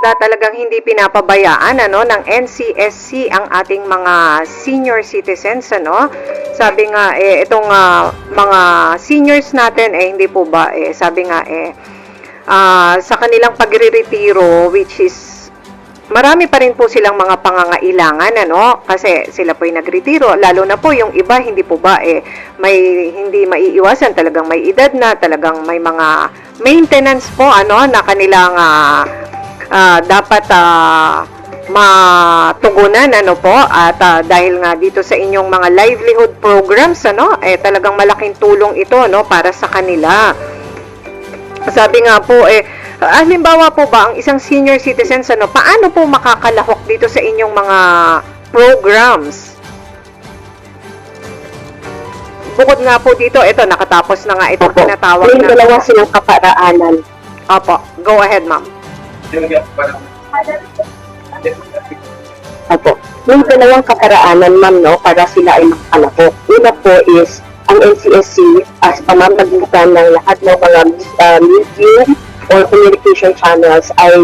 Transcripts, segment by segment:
talagang hindi pinapabayaan ng NCSC ang ating mga senior citizens sabi nga itong mga seniors natin hindi po ba sabi nga sa kanilang pagre-retiro, which is marami pa rin po silang mga pangangailangan kasi sila po ay nagretiro, lalo na po yung iba hindi po ba may hindi maiiwasan, talagang may edad na, talagang may mga maintenance po na kanilang dapat matugunan po at dahil nga dito sa inyong mga livelihood programs talagang malaking tulong ito para sa kanila. Sabi nga po halimbawa po ba ang isang senior citizens paano po makakalahok dito sa inyong mga programs? Bukod nga po dito, ito nakatapos na nga itong tinatawag na. May dalawa silang kaparaanan. Opo, go ahead ma'am. Opo. May dalawang kaparaanan ma'am para sila ay makakalahok. Una po is ang NCSC as pamamagitan ng lahat ng mga medium or communication channels ay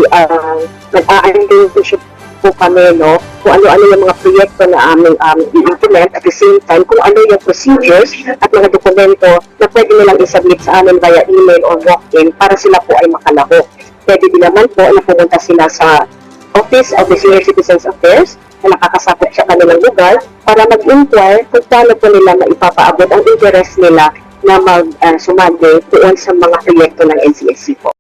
nag-a-engage po kami kung ano-ano yung mga proyekto na aming i-implement, at the same time kung ano yung procedures at mga dokumento na pwede nilang isubmit sa amin via email or walk-in para sila po ay makalahok. Pwede din naman po na pumunta sila sa Office of the Senior Citizens Affairs na nakakasakop sa kanilang lugar para mag-inquire kung paano po nila maipapaabot ang interest nila na mag-sumali doon sa mga proyekto ng NCSC po.